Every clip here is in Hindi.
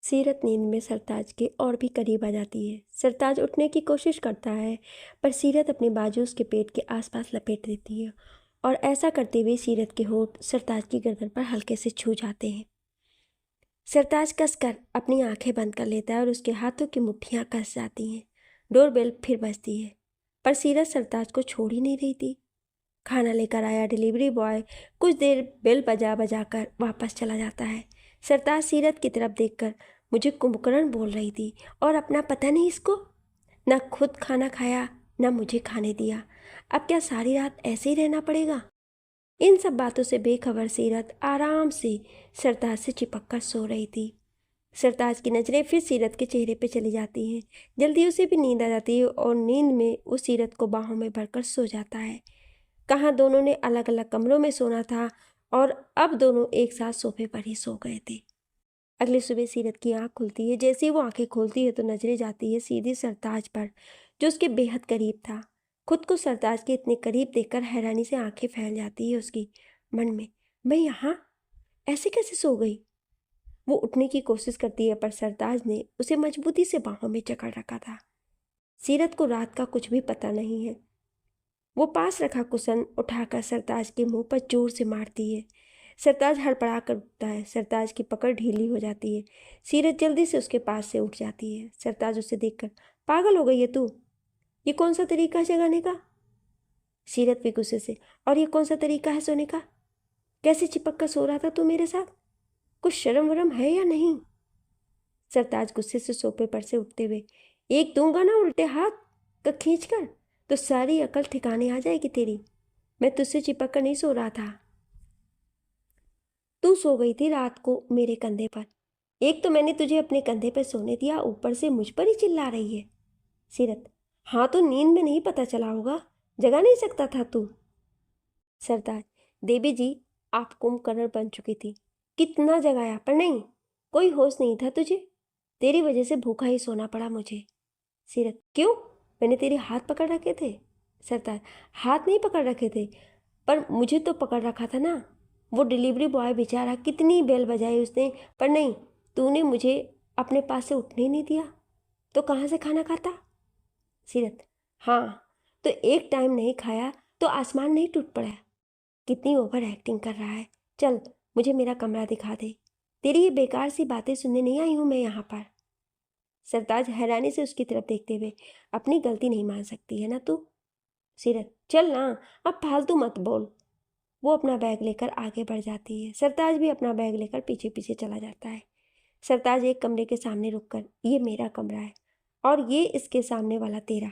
सीरत नींद में सरताज के और भी करीब आ जाती है। सरताज उठने की कोशिश करता है पर सीरत अपनी बाजू उसके पेट के आसपास लपेट देती है और ऐसा करते हुए सीरत के होंठ सरताज की गर्दन पर हल्के से छू जाते हैं। सरताज कसकर अपनी आंखें बंद कर लेता है और उसके हाथों की मुट्ठियां कस जाती हैं। डोरबेल फिर बजती है पर सीरत सरताज को छोड़ ही नहीं रही थी। खाना लेकर आया डिलीवरी बॉय कुछ देर बेल बजा बजा कर वापस चला जाता है। सरताज सीरत की तरफ देखकर, मुझे कुंभकर्ण बोल रही थी और अपना पता नहीं इसको, न खुद खाना खाया न मुझे खाने दिया। अब क्या सारी रात ऐसे ही रहना पड़ेगा? इन सब बातों से बेखबर सीरत आराम से सरताज से चिपक कर सो रही थी। सरताज की नज़रें फिर सीरत के चेहरे पे चली जाती हैं। जल्दी उसे भी नींद आ जाती है और नींद में वो सीरत को बाहों में भरकर सो जाता है। कहाँ दोनों ने अलग अलग कमरों में सोना था और अब दोनों एक साथ सोफे पर ही सो गए थे। अगली सुबह सीरत की आंख खुलती है। जैसे ही वो आंखें खोलती है तो नजरें जाती है सीधी सरताज पर, जो उसके बेहद करीब था। खुद को सरताज के इतने करीब देखकर हैरानी से आंखें फैल जाती है उसकी। मन में, मैं यहाँ ऐसे कैसे सो गई? वो उठने की कोशिश करती है पर सरताज ने उसे मजबूती से बाहों में जकड़ रखा था। सीरत को रात का कुछ भी पता नहीं है। वो पास रखा कुशन उठाकर सरताज के मुंह पर जोर से मारती है। सरताज हड़बड़ा कर उठता है। सरताज की पकड़ ढीली हो जाती है। सीरत जल्दी से उसके पास से उठ जाती है। सरताज उसे देखकर, पागल हो गई है तू? ये कौन सा तरीका है जगाने का? सीरत भी गुस्से से, और ये कौन सा तरीका है सोने का? कैसे चिपक कर सो रहा था तू मेरे साथ? कुछ शर्म वरम है या नहीं? सरताज गुस्से से सोफे पर से उठते हुए, एक दूंगा ना उल्टे हाथ का खींच कर तो सारी अकल ठिकाने आ जाएगी तेरी। मैं तुझसे चिपक कर नहीं सो रहा था। तू सो गई थी रात को मेरे कंधे पर। एक तो मैंने तुझे अपने कंधे पर सोने दिया, ऊपर से मुझ पर ही चिल्ला रही है। सीरत, हाँ तो नींद में नहीं पता चला होगा, जगा नहीं सकता था तू? सरताज, देवी जी आप कुंभकर्ण बन चुकी थी, कितना जगाया पर नहीं, कोई होश नहीं था तुझे। तेरी वजह से भूखा ही सोना पड़ा मुझे। सीरत, क्यों? मैंने तेरे हाथ पकड़ रखे थे। सरताज, हाथ नहीं पकड़ रखे थे पर मुझे तो पकड़ रखा था ना। वो डिलीवरी बॉय बेचारा कितनी बेल बजाई उसने, पर नहीं, तूने मुझे अपने पास से उठने नहीं दिया, तो कहाँ से खाना खाता? सीरत, हाँ तो एक टाइम नहीं खाया तो आसमान नहीं टूट पड़ा? कितनी ओवर एक्टिंग कर रहा है। चल मुझे मेरा कमरा दिखा दे, तेरी ये बेकार सी बातें सुनने नहीं आई हूँ मैं यहाँ पर। सरताज हैरानी से उसकी तरफ देखते हुए, अपनी गलती नहीं मान सकती है ना तू? सीरत, चल ना, अब फालतू मत बोल। वो अपना बैग लेकर आगे बढ़ जाती है। सरताज भी अपना बैग लेकर पीछे पीछे चला जाता है। सरताज एक कमरे के सामने रुककर, ये मेरा कमरा है और ये इसके सामने वाला तेरा।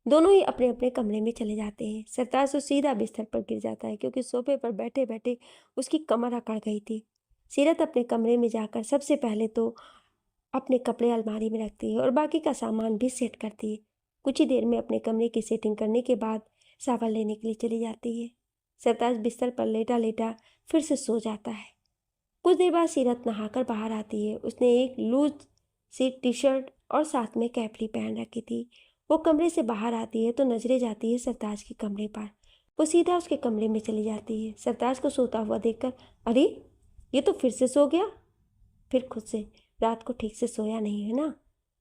दोनों ही अपने अपने कमरे में चले जाते हैं। सरताज तो सीधा बिस्तर पर गिर जाता है क्योंकि सोफे पर बैठे बैठे उसकी कमर अकड़ गई थी। सीरत अपने कमरे में जाकर सबसे पहले तो अपने कपड़े अलमारी में रखती है और बाकी का सामान भी सेट करती है। कुछ ही देर में अपने कमरे की सेटिंग करने के बाद सावन लेने के लिए चली जाती है। सरताज बिस्तर पर लेटा लेटा फिर से सो जाता है। कुछ देर बाद सीरत नहाकर बाहर आती है। उसने एक लूज सी टी शर्ट और साथ में कैपरी पहन रखी थी। वो कमरे से बाहर आती है तो नजरें जाती है सरताज के कमरे पर। वो सीधा उसके कमरे में चली जाती है। सरताज को सोता हुआ देखकर, अरे ये तो फिर से सो गया। फिर खुद से, रात को ठीक से सोया नहीं है ना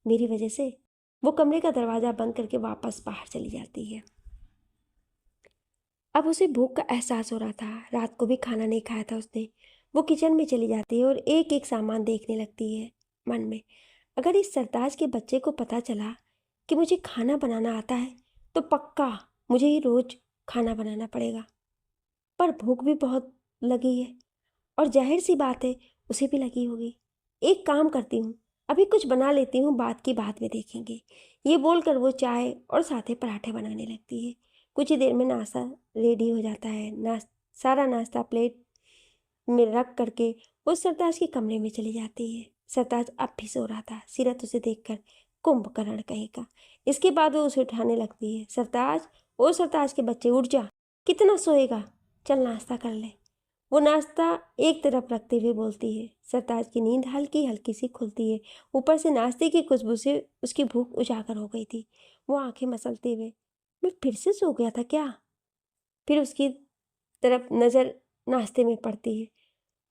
मेरी वजह से। वो कमरे का दरवाज़ा बंद करके वापस बाहर चली जाती है। अब उसे भूख का एहसास हो रहा था। रात को भी खाना नहीं खाया था उसने। वो किचन में चली जाती है और एक एक सामान देखने लगती है मन में। अगर इस सरताज के बच्चे को पता चला कि मुझे खाना बनाना आता है तो पक्का मुझे ही रोज़ खाना बनाना पड़ेगा। पर भूख भी बहुत लगी है और जाहिर सी बात है उसे भी लगी होगी। एक काम करती हूँ, अभी कुछ बना लेती हूँ, बात की बात में देखेंगे। ये बोलकर वो चाय और साथ ही पराठे बनाने लगती है। कुछ ही देर में नाश्ता रेडी हो जाता है। सारा नाश्ता प्लेट में रख करके वो सरताज के कमरे में चली जाती है। सरताज अब भी सो रहा था। सीरत उसे देखकर, कुंभकर्ण कहेगा। इसके बाद वो उसे उठाने लगती है। सरताज, ओ सरताज के बच्चे उठ जा, कितना सोएगा, चल नाश्ता कर ले। वो नाश्ता एक तरफ रखते हुए बोलती है। सरताज की नींद हल्की हल्की सी खुलती है। ऊपर से नाश्ते की खुशबू से उसकी भूख उजागर हो गई थी। वो आंखें मसलते हुए, मैं फिर से सो गया था क्या? फिर उसकी तरफ नज़र नाश्ते में पड़ती है।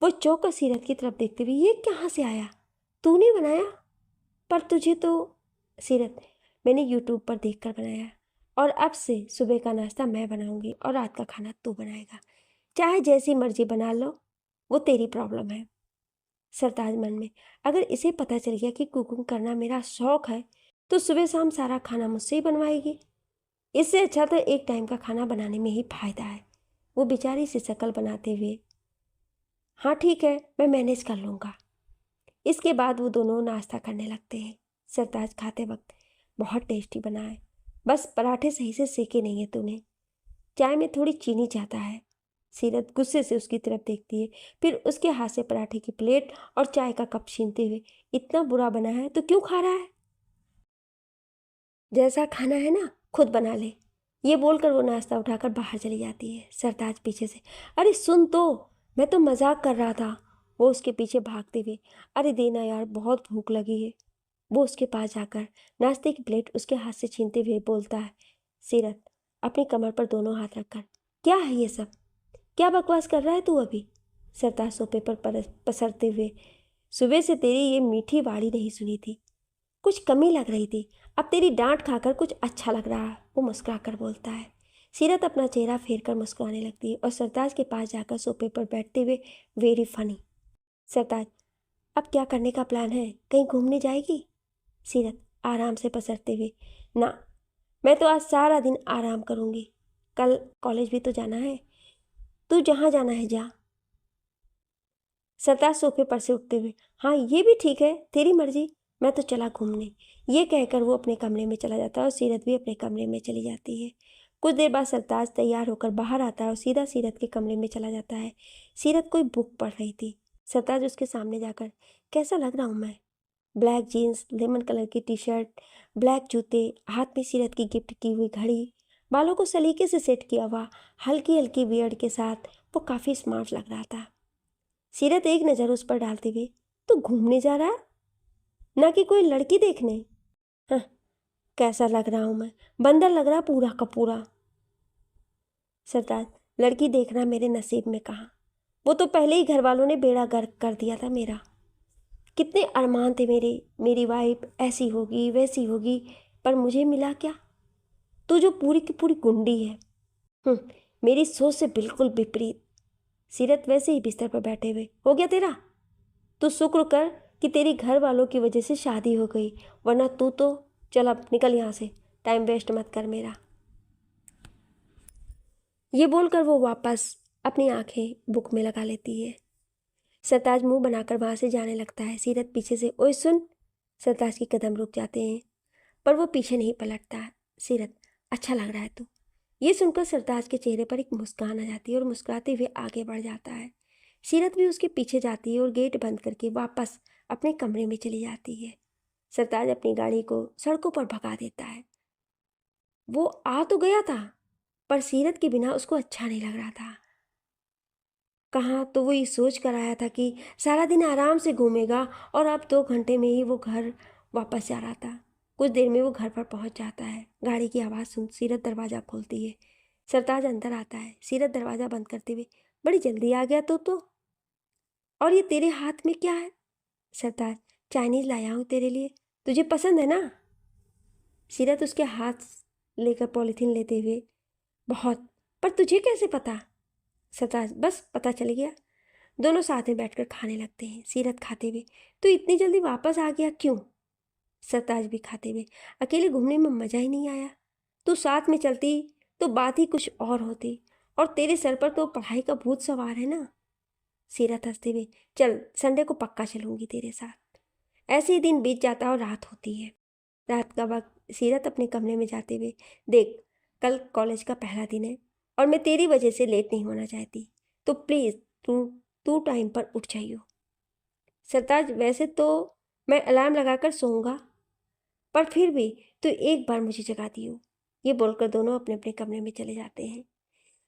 वो चौंक कर सीरत की तरफ देखते हुए, ये कहाँ से आया? तूने बनाया? पर तुझे तो। सीरत, मैंने यूट्यूब पर देखकर बनाया और अब से सुबह का नाश्ता मैं बनाऊंगी और रात का खाना तू बनाएगा। चाहे जैसी मर्जी बना लो, वो तेरी प्रॉब्लम है। सरताज मन में, अगर इसे पता चल गया कि कुकिंग करना मेरा शौक है तो सुबह शाम सारा खाना मुझसे ही बनवाएगी। इससे अच्छा तो एक टाइम का खाना बनाने में ही फायदा है। वो बेचारी सी शक्ल बनाते हुए, हाँ ठीक है, मैं मैनेज कर लूँगा। इसके बाद वो दोनों नाश्ता करने लगते हैं। सरताज खाते वक्त, बहुत टेस्टी बना है, बस पराठे सही से सेके नहीं है तूने। चाय में थोड़ी चीनी जाता है। सीरत गुस्से से उसकी तरफ देखती है, फिर उसके हाथ से पराठे की प्लेट और चाय का कप छीनते हुए, इतना बुरा बना है तो क्यों खा रहा है? जैसा खाना है ना, खुद बना ले। ये बोलकर वो नाश्ता उठाकर बाहर चली जाती है। सरताज पीछे से, अरे सुन तो, मैं तो मजाक कर रहा था। वो उसके पीछे भागते हुए, अरे देना यार, बहुत भूख लगी है। वो उसके पास जाकर नाश्ते की प्लेट उसके हाथ से छीनते हुए बोलता है। सीरत अपनी कमर पर दोनों हाथ रखकर, क्या है ये सब? क्या बकवास कर रहा है तू अभी? सरताज सोफे पर पसरते हुए, सुबह से तेरी ये मीठी बाड़ी नहीं सुनी थी, कुछ कमी लग रही थी, अब तेरी डांट खाकर कुछ अच्छा लग रहा है। वो मुस्कुरा कर बोलता है। सीरत अपना चेहरा फेर कर मुस्कुराने लगती है और सरताज के पास जाकर सोफे पर बैठते हुए, वेरी फनी। सरताज, अब क्या करने का प्लान है? कहीं घूमने जाएगी? सीरत आराम से पसरते हुए, ना, मैं तो आज सारा दिन आराम करूँगी, कल कॉलेज भी तो जाना है। तू जहाँ जाना है जा। सरताज सोफे पर से उठते हुए, हाँ ये भी ठीक है, तेरी मर्जी, मैं तो चला घूमने। ये कहकर वो अपने कमरे में चला जाता है और सीरत भी अपने कमरे में चली जाती है। कुछ देर बाद सरताज तैयार होकर बाहर आता है और सीधा सीरत के कमरे में चला जाता है। सीरत कोई बुक पढ़ रही थी। सरताज उसके सामने जाकर, कैसा लग रहा हूँ मैं? ब्लैक जीन्स, लेमन कलर की टी शर्ट, ब्लैक जूते, हाथ में सीरत की गिफ्ट की हुई घड़ी, बालों को सलीके से सेट किया हुआ, हल्की हल्की बियर्ड के साथ वो काफ़ी स्मार्ट लग रहा था। सीरत एक नज़र उस पर डालते हुए, तो घूमने जा रहा है, ना कि कोई लड़की देखने? हाँ, कैसा लग रहा हूँ मैं? बंदर लग रहा पूरा का पूरा। सरताज, लड़की देखना मेरे नसीब में कहाँ, वो तो पहले ही घर वालों ने बेड़ा गर्क कर दिया था मेरा। कितने अरमान थे मेरे, मेरी वाइफ ऐसी होगी वैसी होगी, पर मुझे मिला क्या? तू जो पूरी की पूरी गुंडी है। हम्म, मेरी सोच से बिल्कुल विपरीत। सीरत वैसे ही बिस्तर पर बैठे हुए, हो गया तेरा? तू शुक्र कर कि तेरी घर वालों की वजह से शादी हो गई, वरना तू तो, चल अब निकल यहाँ से, टाइम वेस्ट मत कर मेरा। ये बोलकर वो वापस अपनी आंखें बुक में लगा लेती है। सरताज मुंह बनाकर वहां से जाने लगता है। सीरत पीछे से, ओए सुन। सरताज के कदम रुक जाते हैं, पर वो पीछे नहीं पलटता। सीरत, अच्छा लग रहा है तू। ये सुनकर सरताज के चेहरे पर एक मुस्कान आ जाती है और मुस्कुराते हुए आगे बढ़ जाता है। सीरत भी उसके पीछे जाती है और गेट बंद करके वापस अपने कमरे में चली जाती है। सरताज अपनी गाड़ी को सड़कों पर भगा देता है। वो आ तो गया था, पर सीरत के बिना उसको अच्छा नहीं लग रहा था। कहाँ तो वो ये सोच कर आया था कि सारा दिन आराम से घूमेगा और अब 2 घंटे में ही वो घर वापस जा रहा था। कुछ देर में वो घर पर पहुंच जाता है। गाड़ी की आवाज़ सुन सीरत दरवाज़ा खोलती है। सरताज अंदर आता है। सीरत दरवाज़ा बंद करते हुए, बड़ी जल्दी आ गया तो और ये तेरे हाथ में क्या है? सरताज, चाइनीज़ लाया हूँ तेरे लिए, तुझे पसंद है ना? सीरत उसके हाथ लेकर पॉलीथीन लेते हुए, बहुत, पर तुझे कैसे पता? सरताज, बस पता चल गया। दोनों साथ में बैठकर खाने लगते हैं। सीरत खाते हुए, तो इतनी जल्दी वापस आ गया क्यों? सरताज भी खाते हुए, अकेले घूमने में मज़ा ही नहीं आया, तू साथ में चलती तो बात ही कुछ और होती, और तेरे सर पर तो पढ़ाई का भूत सवार है ना। सीरत हंसते हुए, चल संडे को पक्का चलूंगी तेरे साथ। ऐसे ही दिन बीत जाता और रात होती है। रात का वक्त सीरत अपने कमरे में जाते हुए, देख, कल कॉलेज का पहला दिन है और मैं तेरी वजह से लेट नहीं होना चाहती, तो प्लीज़ तू तू टाइम पर उठ जाइयो। सरताज, वैसे तो मैं अलार्म लगाकर सोऊंगा, पर फिर भी तू एक बार मुझे जगा दियो। ये बोलकर दोनों अपने अपने कमरे में चले जाते हैं।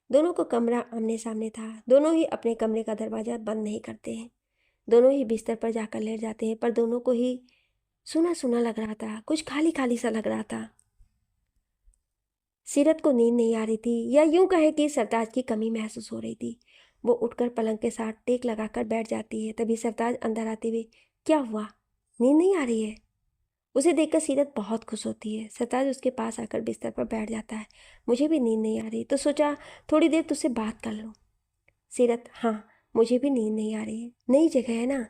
दोनों को कमरा आमने सामने था। दोनों ही अपने कमरे का दरवाज़ा बंद नहीं करते हैं। दोनों ही बिस्तर पर जाकर लेट जाते हैं, पर दोनों को ही सुना सुना लग रहा था, कुछ खाली खाली सा लग रहा था। सीरत को नींद नहीं आ रही थी, या यूं कहे कि सरताज की कमी महसूस हो रही थी। वो उठकर पलंग के साथ टेक लगाकर बैठ जाती है। तभी सरताज अंदर आते हुए, क्या हुआ? नींद नहीं आ रही है? उसे देखकर सीरत बहुत खुश होती है। सरताज उसके पास आकर बिस्तर पर बैठ जाता है। मुझे भी नींद नहीं आ रही, तो सोचा थोड़ी देर तुझसे बात कर लूँ। सीरत, हाँ मुझे भी नींद नहीं आ रही है, नई जगह है ना,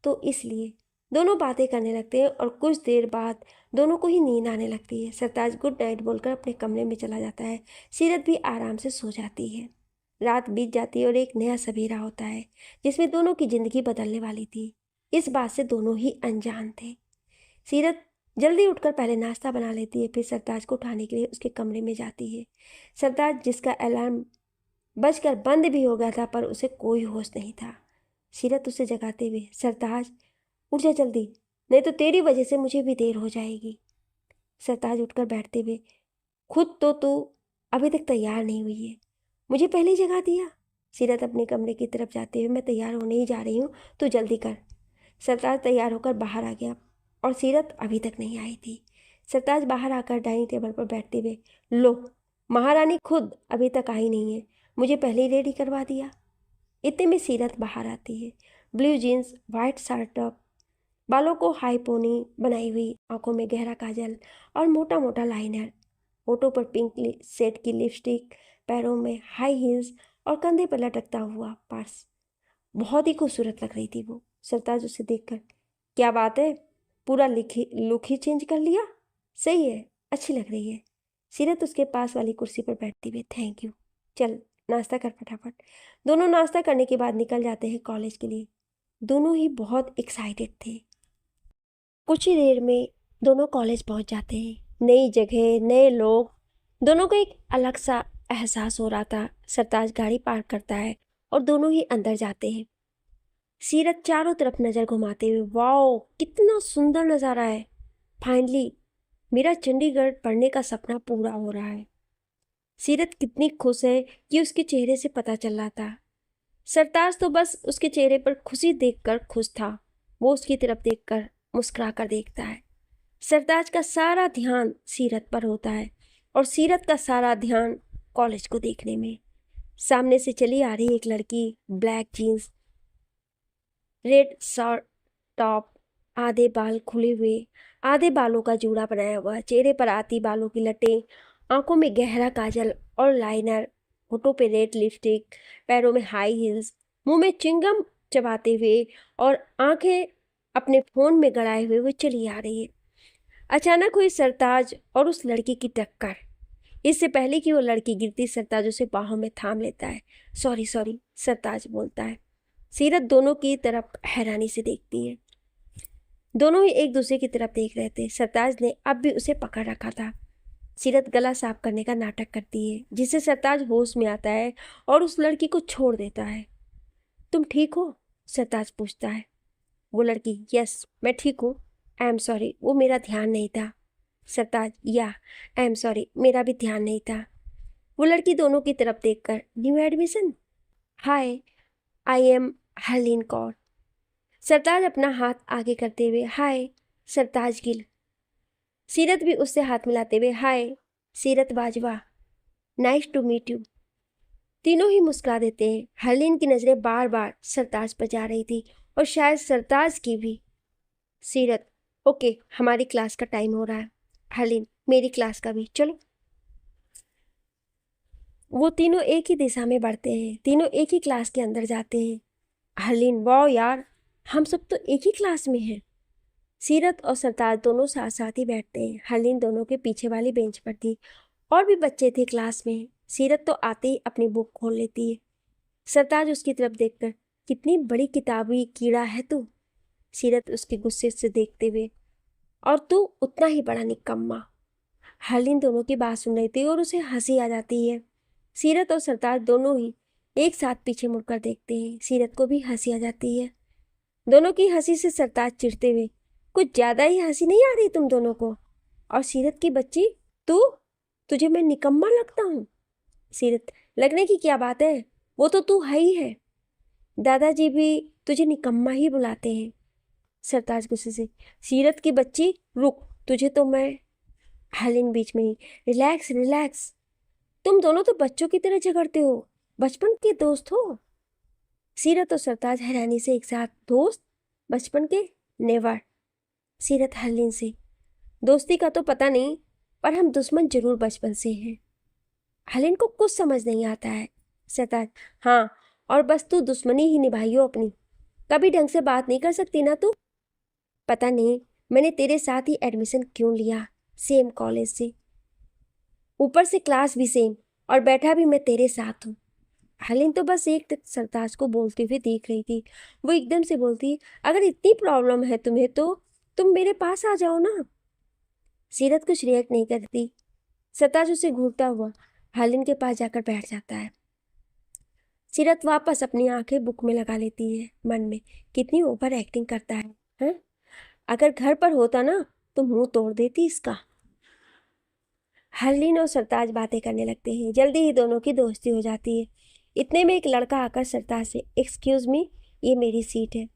तो इसलिए। दोनों बातें करने लगते हैं और कुछ देर बाद दोनों को ही नींद आने लगती है। सरताज गुड नाइट बोलकर अपने कमरे में चला जाता है। सीरत भी आराम से सो जाती है। रात बीत जाती है और एक नया सवेरा होता है जिसमें दोनों की जिंदगी बदलने वाली थी। इस बात से दोनों ही अनजान थे। सीरत जल्दी उठकर पहले नाश्ता बना लेती है, फिर सरताज को उठाने के लिए उसके कमरे में जाती है। सरताज, जिसका अलार्म बजकर बंद भी हो गया था, पर उसे कोई होश नहीं था। सीरत उसे जगाते हुए, सरताज उठ जा जल्दी, नहीं तो तेरी वजह से मुझे भी देर हो जाएगी। सरताज उठकर बैठते हुए, खुद तो तू अभी तक तैयार नहीं हुई है, मुझे पहले ही जगा दिया। सीरत अपने कमरे की तरफ जाते हुए, मैं तैयार होने ही जा रही हूँ, तू जल्दी कर। सरताज तैयार होकर बाहर आ गया और सीरत अभी तक नहीं आई थी। सरताज बाहर आकर डाइनिंग टेबल पर बैठते हुए, लो, महारानी खुद अभी तक आई नहीं है, मुझे पहले ही रेडी करवा दिया। इतने में सीरत बाहर आती है। Blue jeans, white shirt top, बालों को हाई पोनी बनाई हुई, आंखों में गहरा काजल और मोटा मोटा लाइनर, होठों पर पिंक सेट की लिपस्टिक, पैरों में हाई हील्स और कंधे पर लटकता हुआ पर्स। बहुत ही खूबसूरत लग रही थी वो। सरताज उसे देखकर, क्या बात है, पूरा लुक ही चेंज कर लिया? सही है, अच्छी लग रही है। सीरत उसके पास वाली कुर्सी पर बैठती हुई, थैंक यू, चल नाश्ता कर फटाफट। दोनों नाश्ता करने के बाद निकल जाते हैं कॉलेज के लिए। दोनों ही बहुत एक्साइटेड थे। कुछ ही देर में दोनों कॉलेज पहुंच जाते हैं। नई जगह, नए लोग, दोनों को एक अलग सा एहसास हो रहा था। सरताज गाड़ी पार्क करता है और दोनों ही अंदर जाते हैं। सीरत चारों तरफ नज़र घुमाते हुए, वाओ कितना सुंदर नज़ारा है, फाइनली मेरा चंडीगढ़ पढ़ने का सपना पूरा हो रहा है। सीरत कितनी खुश है कि उसके चेहरे से पता चल रहा था। सरताज तो बस उसके चेहरे पर खुशी देखकर खुश था। वो उसकी तरफ देखकर मुस्कुरा कर देखता है। सरताज का सारा ध्यान सीरत पर होता है और सीरत का सारा ध्यान कॉलेज को देखने में। सामने से चली आ रही एक लड़की, black jeans, red short top, आधे बाल खुले हुए, आधे बालों का जूड़ा बनाया हुआ, चेहरे पर आती बालों की लटें, आंखों में गहरा काजल और लाइनर, होठों पे रेड लिपस्टिक, पैरों में हाई हील्स, मुंह में च्युइंगम चबाते हुए और आंखें अपने फोन में गड़ाए हुए वो चली आ रही है। अचानक हुई सरताज और उस लड़की की टक्कर। इससे पहले कि वो लड़की गिरती, सरताज उसे बाहों में थाम लेता है। सॉरी सॉरी, सरताज बोलता है। सीरत दोनों की तरफ हैरानी से देखती है। दोनों ही एक दूसरे की तरफ देख रहे थे। सरताज ने अब भी उसे पकड़ रखा था। सीरत गला साफ करने का नाटक करती है, जिससे सरताज होश में आता है और उस लड़की को छोड़ देता है। तुम ठीक हो? सरताज पूछता है। वो लड़की, यस मैं ठीक हूँ, आई एम सॉरी, वो मेरा ध्यान नहीं था। सरताज, या आई एम सॉरी, मेरा भी ध्यान नहीं था। वो लड़की दोनों की तरफ देखकर, new admission, hi I am Harleen Kaur. Sartaj अपना हाथ आगे करते हुए, हाय सरताज गिल। सीरत भी उससे हाथ मिलाते हुए, hi Seerat Bajwa, nice to meet you. तीनों ही मुस्कुरा देते हैं। हरलीन की नज़रें बार बार सरताज पर जा रही थी और शायद सरताज की भी। सीरत, ओके हमारी क्लास का टाइम हो रहा है। हरलीन, मेरी क्लास का भी, चलो। वो तीनों एक ही दिशा में बढ़ते हैं। तीनों एक ही क्लास के अंदर जाते हैं। हरलीन, वाह यार, हम सब तो एक ही क्लास में हैं। सीरत और सरताज दोनों साथ साथ ही बैठते हैं। हरलीन दोनों के पीछे वाली बेंच पर थी। और भी बच्चे थे क्लास में। सीरत तो आते ही अपनी बुक खोल लेती है। सरताज उसकी तरफ देखकर, कितनी बड़ी किताबी कीड़ा है तू। सीरत उसके गुस्से से देखते हुए, और तू उतना ही बड़ा निकम्मा। हरलीन दोनों की बात सुन रही थी और उसे हंसी आ जाती है। सीरत और सरताज दोनों ही एक साथ पीछे मुड़कर देखते हैं। सीरत को भी हंसी आ जाती है। दोनों की हंसी से सरताज चिढ़ते हुए, कुछ ज़्यादा ही हंसी नहीं आ रही तुम दोनों को? और सीरत की बच्ची, तू, तुझे मैं निकम्मा लगता हूँ? सीरत, लगने की क्या बात है, वो तो तू है ही है। दादाजी भी तुझे निकम्मा ही बुलाते हैं। सरताज गुस्से से, सीरत की बच्ची रुक, तुझे तो मैं। हरलीन बीच में ही, रिलैक्स रिलैक्स, तुम दोनों तो बच्चों की तरह झगड़ते हो, बचपन के दोस्त हो। सीरत और सरताज हैरानी से एक साथ, दोस्त? बचपन के? नेवर। सीरत हरलीन से, दोस्ती का तो पता नहीं, पर हम दुश्मन जरूर बचपन से हैं। हरलीन को कुछ समझ नहीं आता है। सरताज, हाँ, और बस तू दुश्मनी ही निभाइयो अपनी, कभी ढंग से बात नहीं कर सकती ना तू। पता नहीं मैंने तेरे साथ ही एडमिशन क्यों लिया, सेम कॉलेज से, ऊपर से क्लास भी सेम, और बैठा भी मैं तेरे साथ हूँ। हरलीन तो बस एक तक सरताज को बोलते हुए देख रही थी। वो एकदम से बोलती, अगर इतनी प्रॉब्लम है तुम्हें तो तुम मेरे पास आ जाओ ना। सीरत कुछ रिएक्ट नहीं करती। सरताज उसे घूरता हुआ हरलीन के पास जाकर बैठ जाता है। सीरत वापस अपनी आंखें बुक में लगा लेती है, मन में कितनी ओवर एक्टिंग करता है, हैं? अगर घर पर होता ना तो मुंह तोड़ देती इसका। हरलीन और सरताज बातें करने लगते हैं। जल्दी ही दोनों की दोस्ती हो जाती है। इतने में एक लड़का आकर सरताज से, एक्सक्यूज मी, ये मेरी सीट है।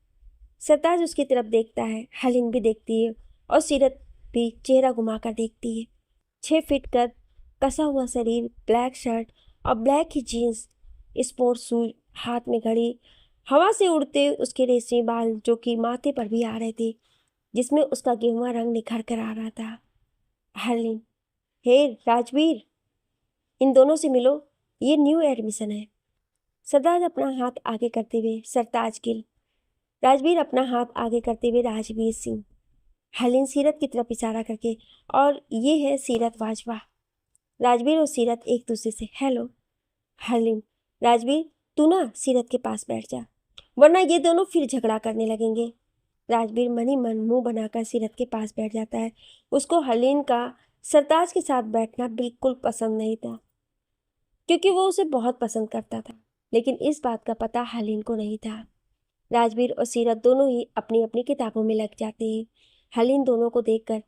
सरताज उसकी तरफ देखता है, हरलीन भी देखती है और सीरत भी चेहरा घुमाकर देखती है। 6 फीट कद, कसा हुआ शरीर, ब्लैक शर्ट और ब्लैक ही जीन्स, स्पोर्ट्स शूज, हाथ में घड़ी, हवा से उड़ते उसके रेशमी बाल जो कि माथे पर भी आ रहे थे, जिसमें उसका गेहुआ रंग निखर कर आ रहा था। हरलीन, हे राजवीर, इन दोनों से मिलो, ये न्यू एडमिशन है। सरताज अपना हाथ आगे करते हुए सरताज गिल, राजवीर अपना हाथ आगे करते हुए राजवीर सिंह, हरलीन सीरत की तरफ इशारा करके, और ये है सीरत वाजवा। राजवीर और सीरत एक दूसरे से हेलो। हरलीन, राजवीर तू ना सीरत के पास बैठ जा, वरना ये दोनों फिर झगड़ा करने लगेंगे। राजवीर मन ही मन मुंह बनाकर सीरत के पास बैठ जाता है। उसको हरलीन का सरताज के साथ बैठना बिल्कुल पसंद नहीं था, क्योंकि वो उसे बहुत पसंद करता था, लेकिन इस बात का पता हरलीन को नहीं था। राजवीर और सीरत दोनों ही अपनी अपनी किताबों में लग जाते हैं। हरलीन दोनों को देखकर,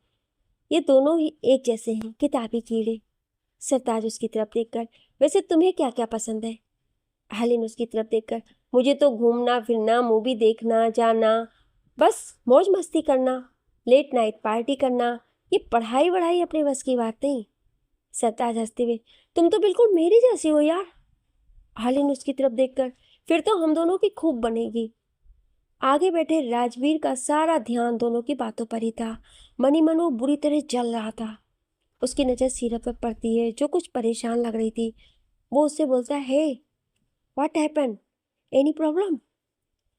ये दोनों ही एक जैसे हैं, किताबी कीड़े। सरताज उसकी तरफ देखकर, वैसे तुम्हें क्या क्या पसंद है? हरलीन उसकी तरफ देखकर, मुझे तो घूमना फिरना, मूवी देखना, जाना, बस मौज मस्ती करना, लेट नाइट पार्टी करना, ये पढ़ाई वढ़ाई अपने बस की बात नहीं। सरताज हंसते हुए, तुम तो बिल्कुल मेरी जैसी हो यार। हरलीन उसकी तरफ देखकर, फिर तो हम दोनों की खूब बनेगी। आगे बैठे राजवीर का सारा ध्यान दोनों की बातों पर ही था। मनी मन वो बुरी तरह जल रहा था। उसकी नज़र सीरत पर पड़ती है, जो कुछ परेशान लग रही थी। वो उससे बोलता है, hey what happen, any problem?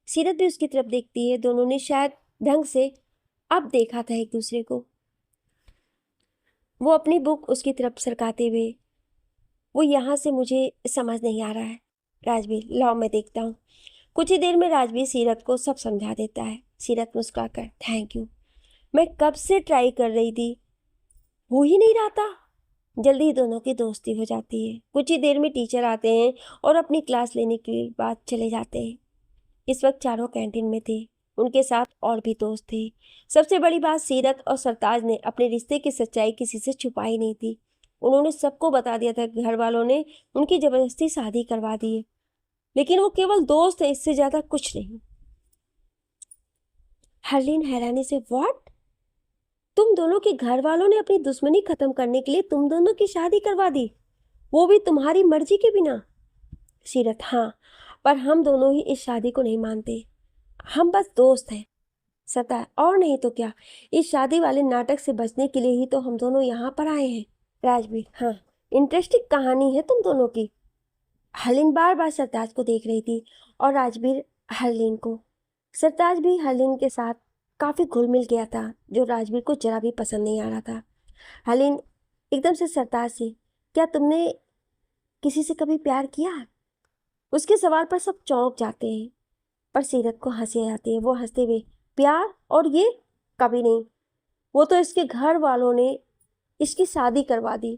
Seerat भी उसकी तरफ देखती है। दोनों ने शायद ढंग से अब देखा था एक दूसरे को। वो अपनी बुक उसकी तरफ सरकाते हुए, वो यहाँ से मुझे समझ नहीं आ रहा है। राजवीर, लाओ मैं देखता हूँ। कुछ ही देर में राजवीर सीरत को सब समझा देता है। सीरत मुस्कुराकर, थैंक यू, मैं कब से ट्राई कर रही थी, हो ही नहीं रहा था। जल्दी ही दोनों की दोस्ती हो जाती है। कुछ ही देर में टीचर आते हैं और अपनी क्लास लेने के बाद चले जाते हैं। इस वक्त चारों कैंटीन में थे। उनके साथ और भी दोस्त थे। सबसे बड़ी बात, सीरत और सरताज ने अपने रिश्ते की सच्चाई किसी से छुपाई नहीं थी। उन्होंने सबको बता दिया था। घर वालों ने उनकी जबरदस्ती शादी करवा दी है, लेकिन वो केवल दोस्त है, इससे ज्यादा कुछ नहीं। हरलीन हैरानी से, व्हाट, तुम दोनों के घर वालों ने अपनी दुश्मनी खत्म करने के लिए तुम दोनों की शादी करवा दी, वो भी तुम्हारी मर्जी के बिना? सीरत, हाँ, पर हम दोनों ही इस शादी को नहीं मानते। हम बस दोस्त हैं। सता, और नहीं तो क्या, इस शादी वाले नाटक से बचने के लिए ही तो हम दोनों यहाँ पर आए हैं। राजवीर, हाँ, इंटरेस्टिंग कहानी है तुम दोनों की। हरलीन बार बार सरताज को देख रही थी और राजवीर हरलीन को। सरताज भी हरलीन के साथ काफी घुल मिल गया था, जो राजवीर को जरा भी पसंद नहीं आ रहा था। हरलीन एकदम से सरताज से, क्या तुमने किसी से कभी प्यार किया? उसके सवाल पर सब चौंक जाते हैं, पर सीरत को हंसी आ जाती है। वो हंसते हुए, प्यार और ये कभी नहीं, वो तो इसके घर वालों ने इसकी शादी करवा दी,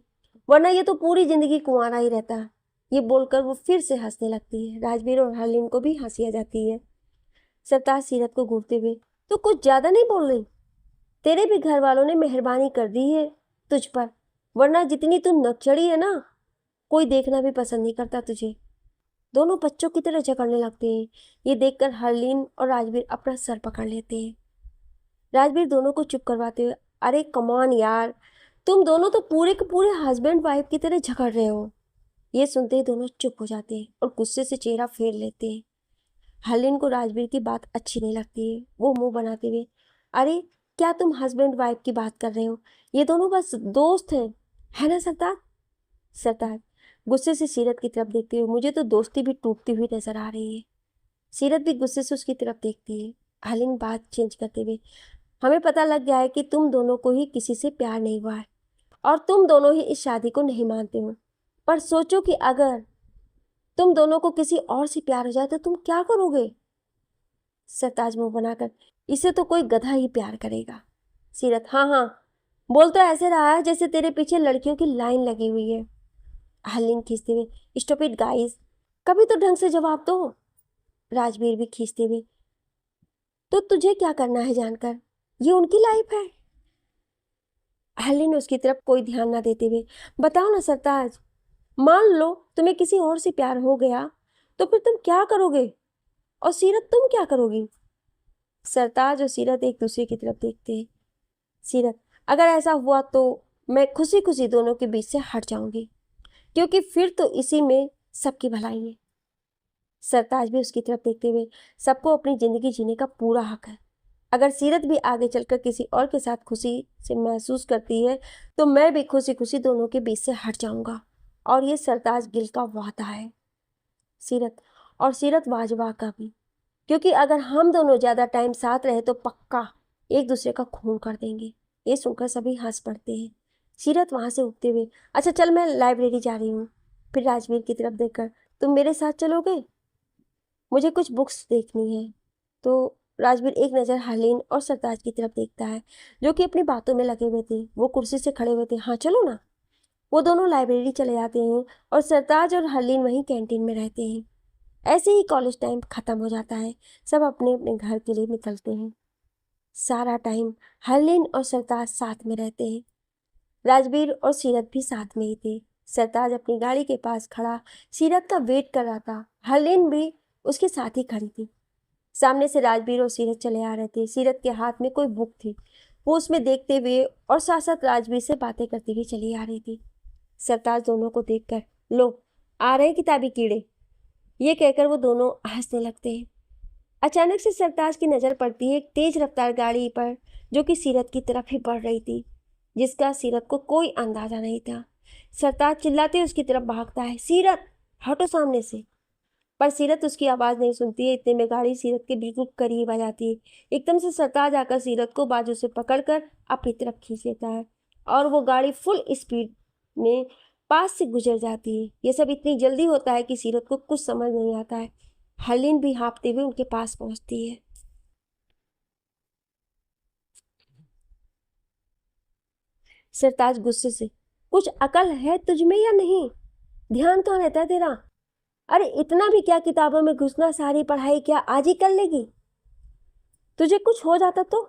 वरना ये तो पूरी जिंदगी कुंवारा ही रहता। ये बोलकर वो फिर से हंसने लगती है। राजवीर और हरलीन को भी हंसी आ जाती है। सरताज सीरत को घूरते हुए, तो कुछ ज्यादा नहीं बोल रही? तेरे भी घर वालों ने मेहरबानी कर दी है तुझ पर, वरना जितनी तू नकचड़ी है ना, कोई देखना भी पसंद नहीं करता तुझे। दोनों बच्चों की तरह झगड़ने लगते हैं। ये देखकर हरलीन और राजवीर अपना सर पकड़ लेते हैं। राजवीर दोनों को चुप करवाते हुए, अरे कमान यार, तुम दोनों तो पूरे के पूरे हस्बैंड वाइफ की तरह झगड़ रहे हो। ये सुनते ही दोनों चुप हो जाते हैं और गुस्से से चेहरा फेर लेते हैं। हरलीन को राजवीर की बात अच्छी नहीं लगती है। वो मुंह बनाते हुए, अरे क्या तुम हस्बैंड वाइफ की बात कर रहे हो? ये दोनों बस दोस्त हैं, है ना सरताज? सरताज गुस्से से सीरत की तरफ देखते हुए, मुझे तो दोस्ती भी टूटती हुई नजर आ रही है। सीरत भी गुस्से से उसकी तरफ देखती है। हलीन बात चेंज करते हुए, हमें पता लग गया है कि तुम दोनों को ही किसी से प्यार नहीं हुआ है और तुम दोनों ही इस शादी को नहीं मानते हो। पर सोचो कि अगर तुम दोनों को किसी और से प्यार हो जाए तो तुम क्या करोगे? सरताज मुंह बनाकर, इसे तो कोई गधा ही प्यार करेगा। सीरत, हाँ हाँ, बोल तो ऐसे रहा है जैसे तेरे पीछे लड़कियों की लाइन लगी हुई है। हलीन खींचते हुए, स्टॉप इट गाइस, कभी तो ढंग से जवाब दो। राजवीर भी खींचते हुए, तो तुझे क्या करना है जानकर? ये उनकी लाइफ है। हलीन उसकी तरफ कोई ध्यान ना देते हुए, बताओ ना सरताज, मान लो तुम्हें किसी और से प्यार हो गया तो फिर तुम क्या करोगे? और सीरत तुम क्या करोगी? सरताज और सीरत एक दूसरे की तरफ देखते हैं। सीरत, अगर ऐसा हुआ तो मैं खुशी खुशी दोनों के बीच से हट जाऊंगी, क्योंकि फिर तो इसी में सबकी भलाई है। सरताज भी उसकी तरफ देखते हुए, सबको अपनी जिंदगी जीने का पूरा हक है। अगर सीरत भी आगे चलकर किसी और के साथ खुशी से महसूस करती है तो मैं भी खुशी खुशी दोनों के बीच से हट जाऊंगा, और ये सरताज गिल का वादा है। सीरत, और सीरत वाजवा का भी, क्योंकि अगर हम दोनों ज़्यादा टाइम साथ रहे तो पक्का एक दूसरे का खून कर देंगे। ये सुनकर सभी हंस पड़ते हैं। सीरत वहाँ से उठते हुए, अच्छा चल मैं लाइब्रेरी जा रही हूँ। फिर राजवीर की तरफ देखकर, तुम मेरे साथ चलोगे? मुझे कुछ बुक्स देखनी है। तो राजवीर एक नज़र हलीन और सरताज की तरफ देखता है, जो कि अपनी बातों में लगे हुए थे। वो कुर्सी से खड़े हुए थे। हाँ चलो ना। वो दोनों लाइब्रेरी चले जाते हैं और सरताज और हलीन वहीं कैंटीन में रहते हैं। ऐसे ही कॉलेज टाइम ख़त्म हो जाता है। सब अपने अपने घर के लिए निकलते हैं। सारा टाइम हरलीन और सरताज साथ में रहते हैं। राजवीर और सीरत भी साथ में ही थे। सरताज अपनी गाड़ी के पास खड़ा सीरत का वेट कर रहा था। हरलीन भी उसके साथ ही खड़ी थी। सामने से राजवीर और सीरत चले आ रहे थे। सीरत के हाथ में कोई बुक थी, वो उसमें देखते हुए और साथ साथ राजवीर से बातें करती हुई चली आ रही थी। सरताज दोनों को देखकर, लो आ रहे किताबी कीड़े, ये कहकर वो दोनों हंसने लगते हैं। अचानक से सरताज की नज़र पड़ती है एक तेज रफ्तार गाड़ी पर, जो कि सीरत की तरफ ही बढ़ रही थी, जिसका सीरत को कोई अंदाजा नहीं था। सरताज चिल्लाते उसकी तरफ भागता है, सीरत हटो सामने से। पर सीरत उसकी आवाज़ नहीं सुनती है। इतने में गाड़ी सीरत के बिल्कुल करीब आ जाती है। एकदम से सरताज आकर सीरत को बाजू से पकड़कर अपनी तरफ खींच लेता है और वो गाड़ी फुल स्पीड में पास से गुजर जाती है। ये सब इतनी जल्दी होता है कि सीरत को कुछ समझ नहीं आता है। हलीन भी हाँफते हुए उनके पास पहुंचती है। सरताज गुस्से से, कुछ अकल है तुझ में या नहीं? ध्यान कहाँ रहता है तेरा? अरे इतना भी क्या किताबों में घुसना, सारी पढ़ाई क्या आज ही कर लेगी? तुझे कुछ हो जाता तो?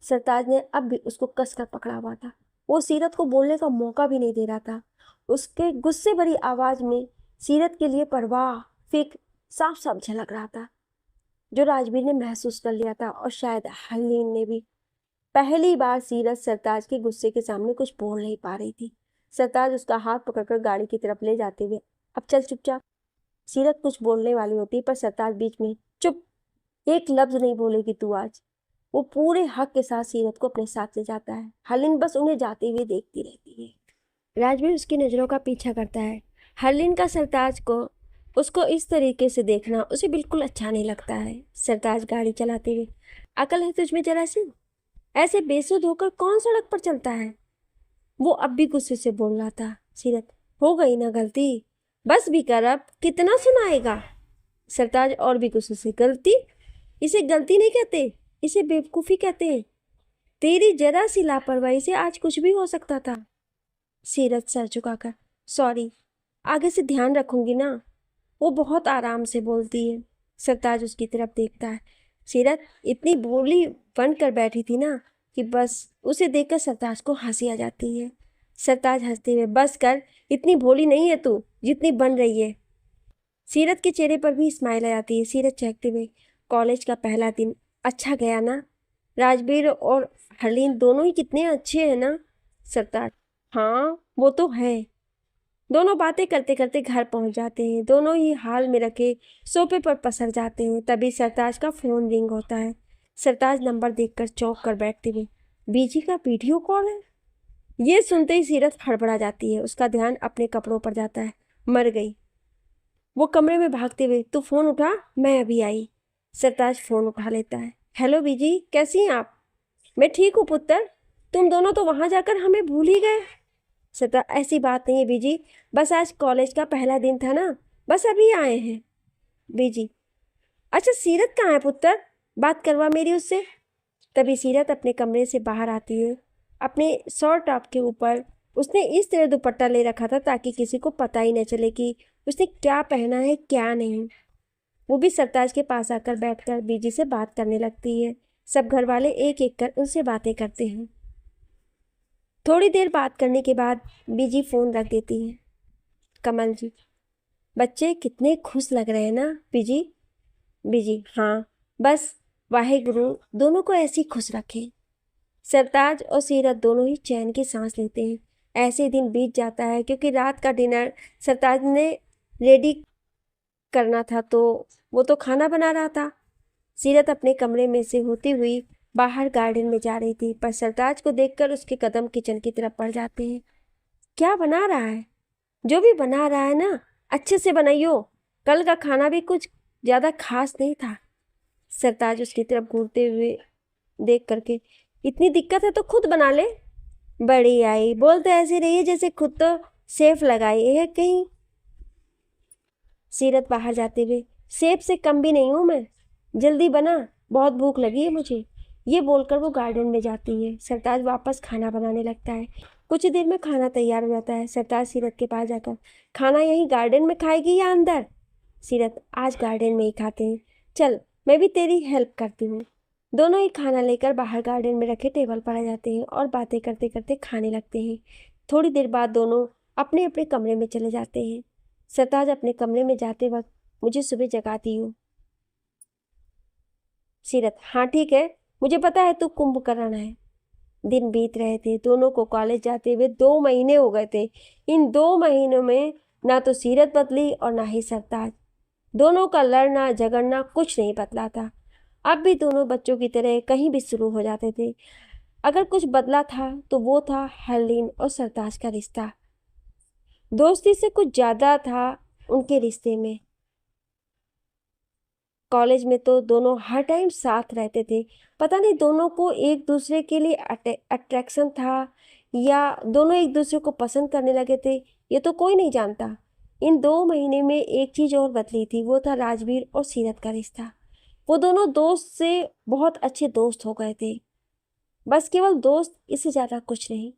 सरताज ने अब भी उसको कसकर पकड़ा हुआ था। वो सीरत को बोलने का मौका भी नहीं दे रहा था। उसके गुस्से भरी आवाज में सीरत के लिए परवाह, फिक्र साफ साफ झलक रहा था, जो राजवीर ने महसूस कर लिया था और शायद हलीन ने भी। पहली बार सीरत सरताज के गुस्से के सामने कुछ बोल नहीं पा रही थी। सरताज उसका हाथ पकड़कर गाड़ी की तरफ ले जाते हुए, अब चल चुपचाप। सीरत कुछ बोलने वाली होती पर सरताज बीच में, चुप, एक लफ्ज नहीं बोलेगी तू आज। वो पूरे हक के साथ सीरत को अपने साथ ले जाता है। हलीन बस उन्हें जाते हुए देखती रहती है। राजवीर उसकी नज़रों का पीछा करता है। हरलीन का सरताज को उसको इस तरीके से देखना उसे बिल्कुल अच्छा नहीं लगता है। सरताज गाड़ी चलाते हुए, अकल है तुझमें जरा सी? ऐसे बेसुध होकर कौन सड़क पर चलता है? वो अब भी गुस्से से बोल रहा था। सीरत, हो गई ना गलती, बस भी कर, अब कितना सुनाएगा? सरताज और भी गुस्से से, गलती? इसे गलती नहीं कहते, इसे बेवकूफ़ी कहते हैं। तेरी जरा सी लापरवाही से आज कुछ भी हो सकता था। सीरत सर झुकाकर, सॉरी, आगे से ध्यान रखूंगी ना। वो बहुत आराम से बोलती है। सरताज उसकी तरफ देखता है। सीरत इतनी बोली बन कर बैठी थी ना कि बस उसे देखकर सरताज को हंसी आ जाती है। सरताज हंसते हुए, बस कर, इतनी भोली नहीं है तू जितनी बन रही है। सीरत के चेहरे पर भी स्माइल आ जाती है। सीरत चहकते हुए, कॉलेज का पहला दिन अच्छा गया ना? राजवीर और हरलीन दोनों ही कितने अच्छे हैं ना? सरताज, हाँ वो तो है। दोनों बातें करते करते घर पहुंच जाते हैं। दोनों ही हाल में रखे सोफे पर पसर जाते हैं। तभी सरताज का फ़ोन रिंग होता है। सरताज नंबर देखकर चौंक कर बैठते हुए, बीजी का वीडियो कॉल है। ये सुनते ही सीरत हड़बड़ा जाती है। उसका ध्यान अपने कपड़ों पर जाता है। मर गई। वो कमरे में भागते हुए, तू फोन उठा, मैं अभी आई। सरताज फोन उठा लेता है। हेलो बीजी, कैसी हैं आप? मैं ठीक हूँ पुत्र, तुम दोनों तो वहां जाकर हमें भूल ही गए। सरताज, ऐसी बात नहीं है बीजी, बस आज कॉलेज का पहला दिन था ना, बस अभी आए हैं। बीजी, अच्छा सीरत कहाँ है पुत्र, बात करवा मेरी उससे। तभी सीरत अपने कमरे से बाहर आती है। अपने शॉर्ट टॉप के ऊपर उसने इस तरह दुपट्टा ले रखा था ताकि किसी को पता ही न चले कि उसने क्या पहना है क्या नहीं। वो भी सरताज के पास आकर बैठकर बीजी से बात करने लगती है। सब घर वाले एक एक कर उनसे बातें करते हैं। थोड़ी देर बात करने के बाद बीजी फोन रख देती है। कमल जी, बच्चे कितने खुश लग रहे हैं ना बीजी। बीजी, हाँ, बस वाहेगुरु दोनों को ऐसी खुश रखे। सरताज और सीरत दोनों ही चैन की सांस लेते हैं। ऐसे दिन बीत जाता है क्योंकि रात का डिनर सरताज ने रेडी करना था तो वो तो खाना बना रहा था। सीरत अपने कमरे में से होती हुई बाहर गार्डन में जा रही थी, पर सरताज को देखकर उसके कदम किचन की तरफ बढ़ जाते हैं। क्या बना रहा है? जो भी बना रहा है ना, अच्छे से बनाइयो, कल का खाना भी कुछ ज़्यादा खास नहीं था। सरताज उसकी तरफ घूरते हुए देख करके, इतनी दिक्कत है तो खुद बना ले। बड़ी आई, बोलते ऐसे रही है जैसे खुद तो सेफ लगाई है कहीं। सीरत बाहर जाते हुए, सेफ से कम भी नहीं हूँ मैं, जल्दी बना, बहुत भूख लगी है मुझे। ये बोलकर वो गार्डन में जाती है। सरताज वापस खाना बनाने लगता है। कुछ देर में खाना तैयार हो जाता है। सरताज सीरत के पास जाकर, खाना यहीं गार्डन में खाएगी या अंदर? सीरत, आज गार्डन में ही खाते हैं, चल मैं भी तेरी हेल्प करती हूँ। दोनों ही खाना लेकर बाहर गार्डन में रखे टेबल पर आ जाते हैं और बातें करते करते खाने लगते हैं। थोड़ी देर बाद दोनों अपने अपने कमरे में चले जाते हैं। सरताज अपने कमरे में जाते वक्त, मुझे सुबह जगाती हो। सीरत, हाँ ठीक है, मुझे पता है तू कुंभकर्ण है। दिन बीत रहे थे। दोनों को कॉलेज जाते हुए 2 महीने हो गए थे। इन 2 महीनों में ना तो सीरत बदली और ना ही सरताज। दोनों का लड़ना झगड़ना कुछ नहीं बदला था। अब भी दोनों बच्चों की तरह कहीं भी शुरू हो जाते थे। अगर कुछ बदला था तो वो था हरलीन और सरताज का रिश्ता। दोस्ती से कुछ ज़्यादा था उनके रिश्ते में। कॉलेज में तो दोनों हर टाइम साथ रहते थे। पता नहीं दोनों को एक दूसरे के लिए अट्रैक्शन था या दोनों एक दूसरे को पसंद करने लगे थे, ये तो कोई नहीं जानता। इन 2 महीने में एक चीज़ और बदली थी, वो था राजवीर और सीरत का रिश्ता। वो दोनों दोस्त से बहुत अच्छे दोस्त हो गए थे। बस केवल दोस्त, इससे ज़्यादा कुछ नहीं।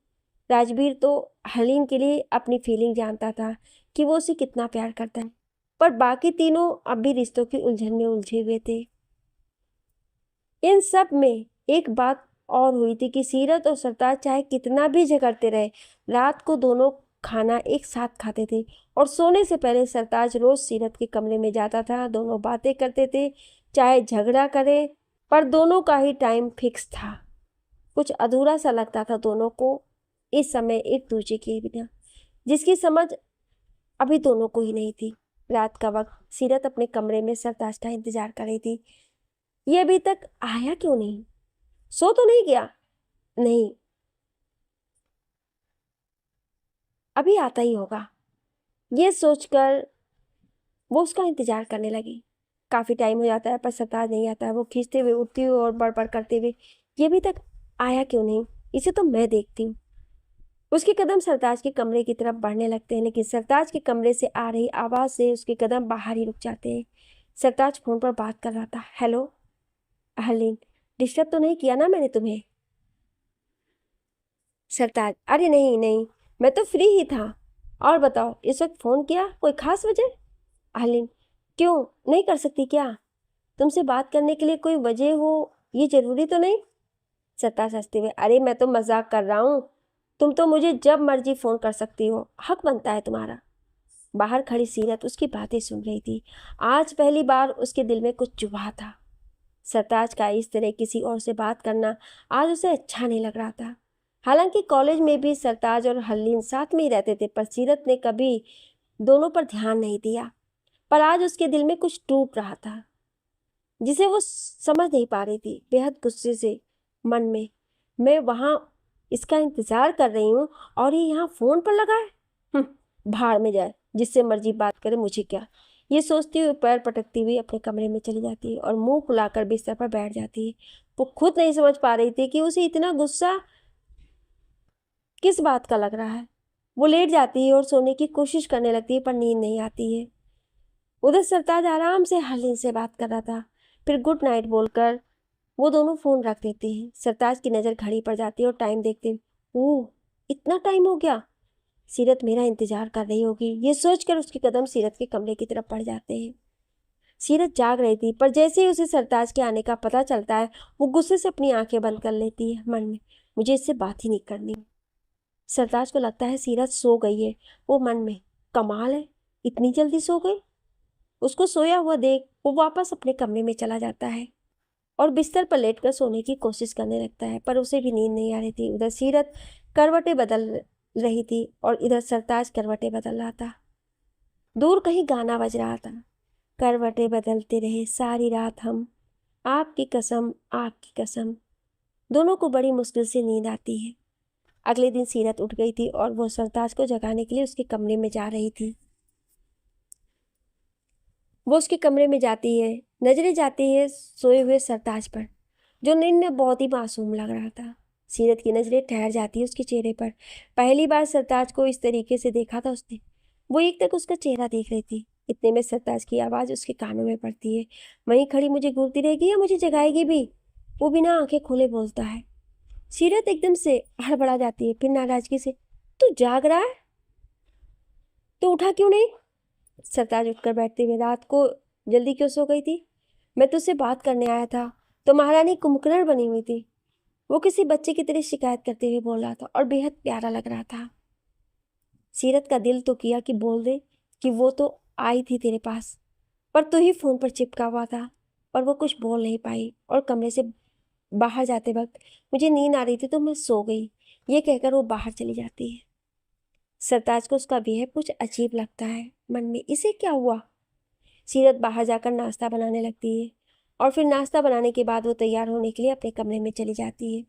राजवीर तो हलीम के लिए अपनी फीलिंग जानता था कि वो उसे कितना प्यार करता है, पर बाकी तीनों अब भी रिश्तों की उलझन में उलझे हुए थे। इन सब में एक बात और हुई थी कि सीरत और सरताज चाहे कितना भी झगड़ते रहे, रात को दोनों खाना एक साथ खाते थे और सोने से पहले सरताज रोज सीरत के कमरे में जाता था। दोनों बातें करते थे, चाहे झगड़ा करे, पर दोनों का ही टाइम फिक्स था। कुछ अधूरा सा लगता था दोनों को इस समय एक दूसरे के बिना, जिसकी समझ अभी दोनों को ही नहीं थी। रात का वक्त, सीरत अपने कमरे में सरताज का इंतजार कर रही थी। ये अभी तक आया क्यों नहीं? सो तो नहीं गया? नहीं, अभी आता ही होगा, ये सोचकर वो उसका इंतजार करने लगी। काफी टाइम हो जाता है पर सरताज नहीं आता है। वो खींचते हुए, उठती हुई और बड़बड़ करते हुए, ये अभी तक आया क्यों नहीं, इसे तो मैं देखती हूँ। उसके कदम सरताज के कमरे की तरफ बढ़ने लगते हैं, लेकिन सरताज के कमरे से आ रही आवाज से उसके कदम बाहर ही रुक जाते हैं। सरताज फोन पर बात कर रहा था। हेलो हरलीन, डिस्टर्ब तो नहीं किया ना मैंने तुम्हें? सरताज, अरे नहीं नहीं, मैं तो फ्री ही था। और बताओ, इस वक्त फोन किया, कोई खास वजह? हरलीन, क्यों, नहीं कर सकती क्या? तुमसे बात करने के लिए कोई वजह हो, ये जरूरी तो नहीं? सरताज हंसते हुए, अरे मैं तो मजाक कर रहा हूँ, तुम तो मुझे जब मर्जी फोन कर सकती हो, हक बनता है तुम्हारा। बाहर खड़ी सीरत उसकी बातें सुन रही थी। आज पहली बार उसके दिल में कुछ चुभा था। सरताज का इस तरह किसी और से बात करना आज उसे अच्छा नहीं लग रहा था। हालांकि कॉलेज में भी सरताज और हरलीन साथ में ही रहते थे, पर सीरत ने कभी दोनों पर ध्यान नहीं दिया। पर आज उसके दिल में कुछ टूट रहा था जिसे वो समझ नहीं पा रही थी। बेहद गुस्से से मन में मैं वहाँ इसका इंतज़ार कर रही हूँ और ये यहाँ फ़ोन पर लगा है। भाड़ में जाए, जिससे मर्जी बात करे, मुझे क्या। ये सोचती हुई पैर पटकती हुई अपने कमरे में चली जाती है और मुंह फुलाकर बिस्तर पर बैठ जाती है। वो खुद नहीं समझ पा रही थी कि उसे इतना गुस्सा किस बात का लग रहा है। वो लेट जाती है और सोने की कोशिश करने लगती है, पर नींद नहीं आती है। उधर सरताज आराम से हलीन से बात कर रहा था। फिर गुड नाइट बोलकर वो दोनों फोन रख देते हैं। सरताज की नज़र घड़ी पर जाती है और टाइम देखते हैं। ओह, इतना टाइम हो गया। सीरत मेरा इंतजार कर रही होगी, ये सोचकर उसके कदम सीरत के कमरे की तरफ बढ़ जाते हैं। सीरत जाग रही थी, पर जैसे ही उसे सरताज के आने का पता चलता है, वो गुस्से से अपनी आंखें बंद कर लेती है। मन में, मुझे इससे बात ही नहीं करनी। सरताज को लगता है सीरत सो गई है। वो मन में, कमाल है, इतनी जल्दी सो गई। उसको सोया हुआ देख वो वापस अपने कमरे में चला जाता है और बिस्तर पर लेटकर सोने की कोशिश करने लगता है, पर उसे भी नींद नहीं आ रही थी। उधर सीरत करवटें बदल रही थी और इधर सरताज करवटें बदल रहा था। दूर कहीं गाना बज रहा था, करवटें बदलते रहे सारी रात हम, आपकी कसम आपकी कसम। दोनों को बड़ी मुश्किल से नींद आती है। अगले दिन सीरत उठ गई थी और वो सरताज को जगाने के लिए उसके कमरे में जा रही थी। वो उसके कमरे में जाती है, नजरें जाती है सोए हुए सरताज पर, जो नींद में बहुत ही मासूम लग रहा था। सीरत की नजरें ठहर जाती है उसके चेहरे पर। पहली बार सरताज को इस तरीके से देखा था उसने। वो एक तक उसका चेहरा देख रही थी, इतने में सरताज की आवाज़ उसके कानों में पड़ती है। वहीं खड़ी मुझे घूरती रहेगी या मुझे जगाएगी भी? वो बिना आंखें खोले बोलता है। सीरत एकदम से हड़बड़ा जाती है, फिर नाराजगी से, तू जाग रहा है तो उठा क्यों नहीं? सरताज उठकर बैठते हुए, रात को जल्दी क्यों सो गई थी? मैं तुझसे बात करने आया था तो महारानी कुंभकर्ण बनी हुई थी। वो किसी बच्चे की तरह शिकायत करते हुए बोल रहा था और बेहद प्यारा लग रहा था। सीरत का दिल तो किया कि बोल दे कि वो तो आई थी तेरे पास, पर तू ही फोन पर चिपका हुआ था। पर वो कुछ बोल नहीं पाई और कमरे से बाहर जाते वक्त, मुझे नींद आ रही थी तो मैं सो गई, ये कहकर वो बाहर चली जाती है। सरताज को उसका बेहद कुछ अजीब लगता है। मन में, इसे क्या हुआ? सीरत बाहर जाकर नाश्ता बनाने लगती है और फिर नाश्ता बनाने के बाद वो तैयार होने के लिए अपने कमरे में चली जाती है।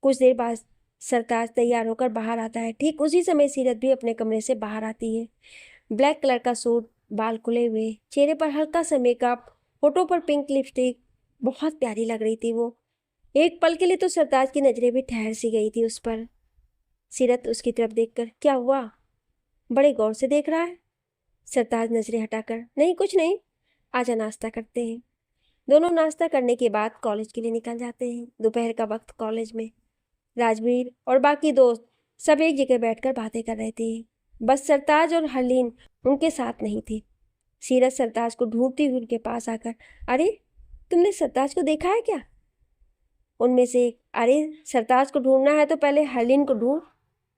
कुछ देर बाद सरताज तैयार होकर बाहर आता है। ठीक उसी समय सीरत भी अपने कमरे से बाहर आती है। ब्लैक कलर का सूट, बाल खुले हुए, चेहरे पर हल्का सा मेकअप, होठों पर पिंक लिपस्टिक, बहुत प्यारी लग रही थी वो। एक पल के लिए तो सरताज की नजरें भी ठहर सी गई थी उस पर। सीरत उसकी तरफ देखकर, क्या हुआ, बड़े गौर से देख रहा है? सरताज नजरें हटाकर, नहीं कुछ नहीं, आजा नाश्ता करते हैं। दोनों नाश्ता करने के बाद कॉलेज के लिए निकल जाते हैं। दोपहर का वक्त कॉलेज में राजवीर और बाकी दोस्त सब एक जगह बैठकर बातें कर रहे थे। बस सरताज और हरलीन उनके साथ नहीं थी। सीरत सरताज को ढूंढती हुई उनके पास आकर, अरे तुमने सरताज को देखा है क्या? उनमें से एक, अरे सरताज को ढूंढना है तो पहले हरलीन को ढूंढ,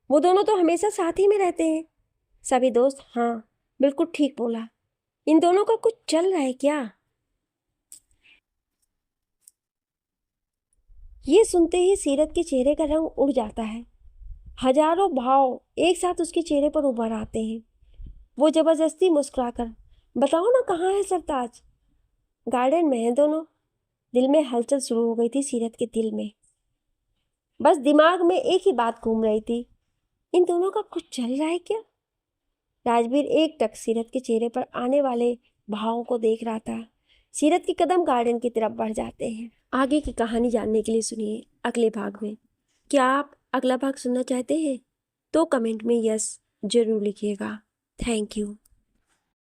वो दोनों तो हमेशा साथ ही में रहते हैं। सभी दोस्त, हाँ बिल्कुल ठीक बोला, इन दोनों का कुछ चल रहा है क्या? ये सुनते ही सीरत के चेहरे का रंग उड़ जाता है। हजारों भाव एक साथ उसके चेहरे पर उभर आते हैं। वो जबरदस्ती मुस्कुराकर, बताओ ना कहाँ है सरताज? गार्डन में है दोनों। दिल में हलचल शुरू हो गई थी सीरत के दिल में। बस दिमाग में एक ही बात घूम रही थी, इन दोनों का कुछ चल रहा है क्या? राजवीर एक टक सीरत के चेहरे पर आने वाले भावों को देख रहा था। सीरत के कदम गार्डन की तरफ बढ़ जाते हैं। आगे की कहानी जानने के लिए सुनिए अगले भाग में। क्या आप अगला भाग सुनना चाहते हैं? तो कमेंट में यस जरूर लिखिएगा। Thank you.